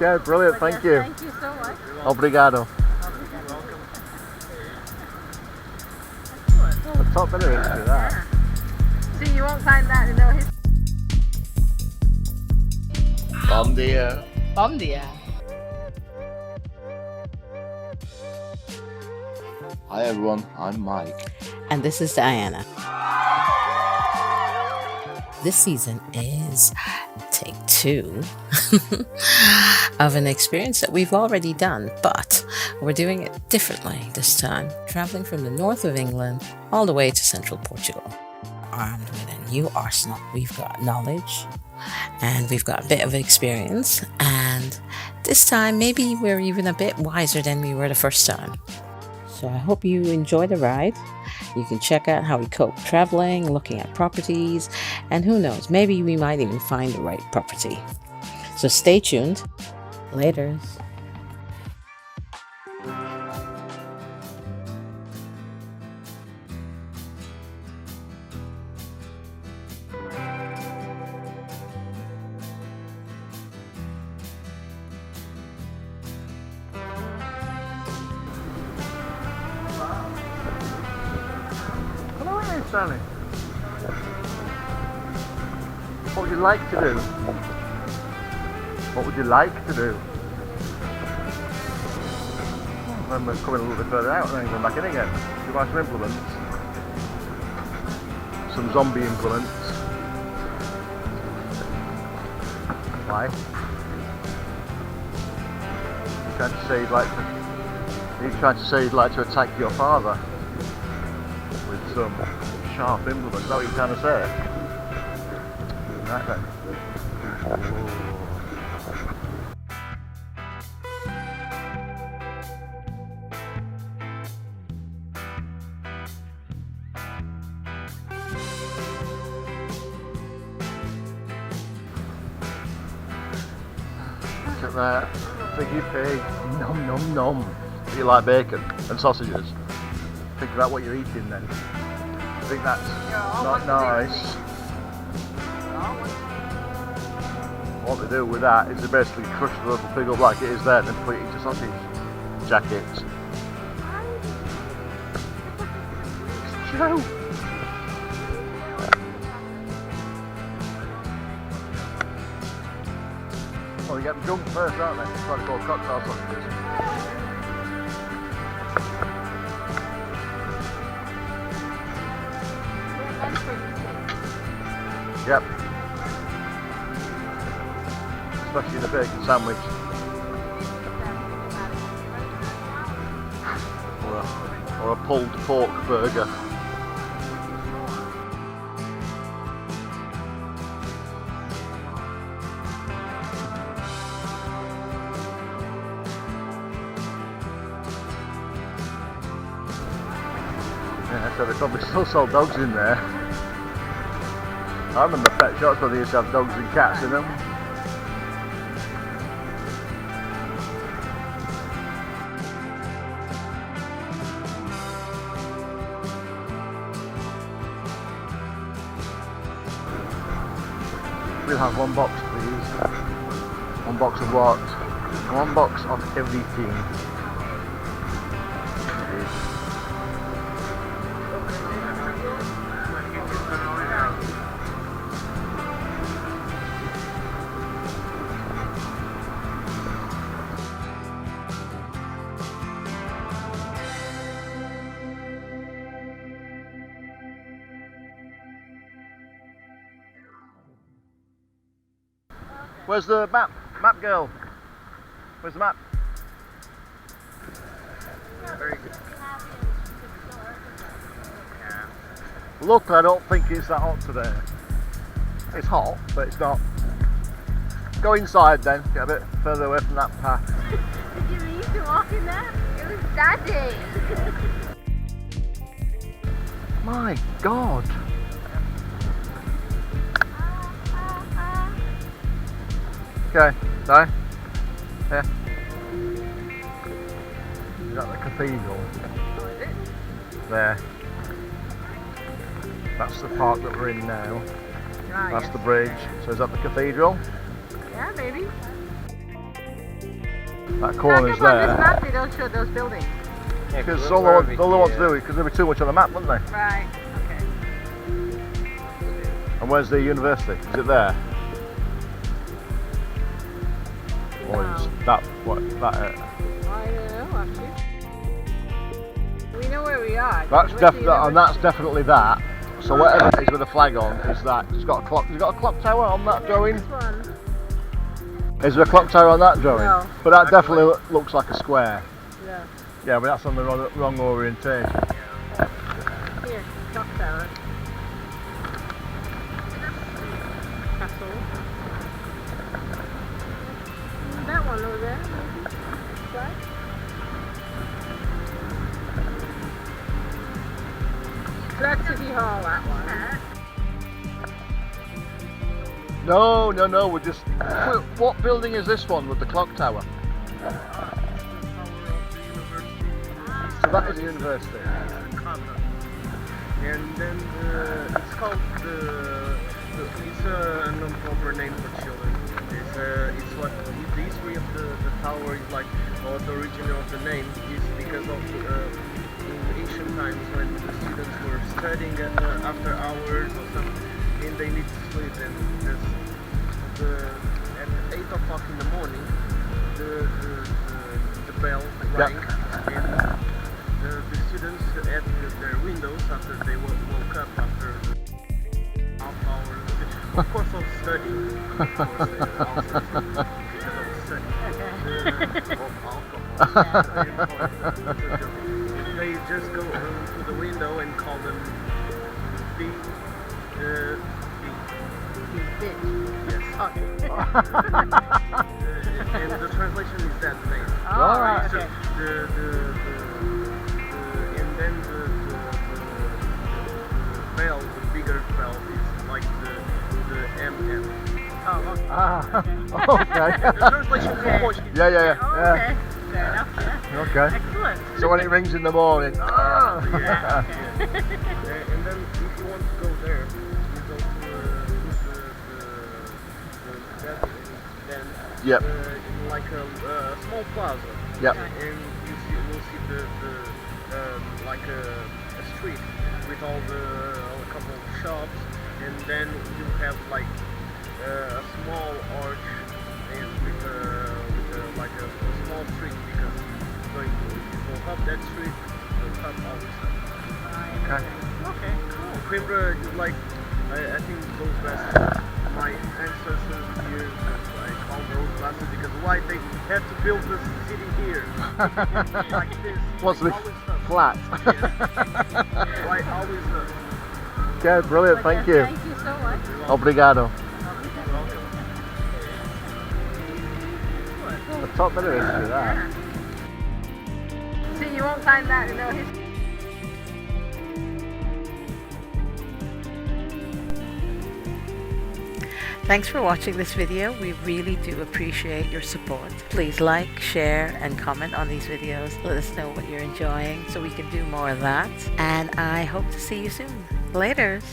Okay, brilliant, thank you. Thank you so much. Obrigado. The top bit of history, that. See, you won't find that in no history. Bom dia. Bom dia. Hi everyone, I'm Mike. And this is Diana. This season is take 2 of an experience that we've already done, but we're doing it differently this time, traveling from the north of England all the way to central Portugal. Armed with a new arsenal, we've got knowledge and we've got a bit of experience, and this time maybe we're even a bit wiser than we were the first time. So I hope you enjoy the ride. You can check out how we cope traveling, looking at properties, and who knows, maybe we might even find the right property. So stay tuned. Laters. Stanley, what would you like to do? What would you like to do? Then we're coming a little bit further out and then going back in again. You buy some implements. Some zombie implements. Why? You trying to say you'd like to attack your father with some sharp implements? Is that what you're trying to say? Right then. Look at that. Piggy pig. Nom nom nom. Do you like bacon and sausages? Think about what you're eating then. I think that's not nice. What they do with that is they basically crush the little pig up like it is there and then put it into sausage jackets. It's true. Well, they get them drunk first, aren't they? That's why they're called cocktail sausages. Yep. Especially in a bacon sandwich. Or a pulled pork burger. Yeah, so they probably still sold dogs in there. I remember pet shops where they used to have dogs and cats in them. We'll have one box, please. One box of what? One box of everything. Where's the map? Map girl. Where's the map? Very good. Look, I don't think it's that hot today. It's hot, but it's not. Go inside then, get a bit further away from that path. Did you mean to walk in there? It was Daddy. My God. Okay, so, yeah. Is that the cathedral? Oh, is it? There. That's the park that we're in now. Right, That's yes. the bridge. So is that the cathedral? Yeah, maybe. That How corner's come on this there. map they don't show those buildings? Yeah, Because all they want to do is because there'd be too much on the map, wouldn't they? Right. Okay. And where's the university? Is it there? Or is that what that? I don't know actually. We know where we are. That's Where's the definitely, and that's university? definitely that. So whatever it is with a flag on is that. It's got a clock. Has it got a clock tower on that drawing? This one. Is there a clock tower on that drawing? No. But that definitely looks like a square. Yeah. Yeah, but that's on the wrong orientation. Here, clock tower. Castle. That one over there, maybe. Right? That's City Hall, that one. No, we're just. What building is this one with the clock tower? So that is the university. And then it's called it's a non-proper name for children. It's what the history of the tower is like, or the origin of the name is because of in ancient times when the students were studying after hours or something, and they need to sleep, and at 8 o'clock in the morning the bell rang, and the students at their windows after they woke up after half hour, of course of studying, of course, also because of studying, of alcohol. They just go to the window and call them B. Yes. Okay. And the translation is that name. Oh, right, So okay. And then the bell, the bigger bell, is like the MM. Oh, okay. Okay. The translation from Portuguese. Yeah. Oh, okay. Fair enough, yeah. Okay. Excellent. So when it rings in the morning. Yeah. Okay. And then if you want to go there, you go to then Yep. in like a small plaza. Yep. And we'll see the like a street with all a couple of shops, and then you have like a small arch and with like a small street, because going to go up that street, go up all this stuff. Okay. Okay, cool. Coimbra is like, I think those best. My ancestors here, I call those classes because why they had to build this city here, like this. What's like this? always stuff. Flat. Why always Okay, brilliant. Thank you. Thank you so much. Obrigado. welcome. The top bit of history there. See, you won't find that in no history. Thanks for watching this video. We really do appreciate your support. Please like, share, and comment on these videos. Let us know what you're enjoying so we can do more of that. And I hope to see you soon. Laters!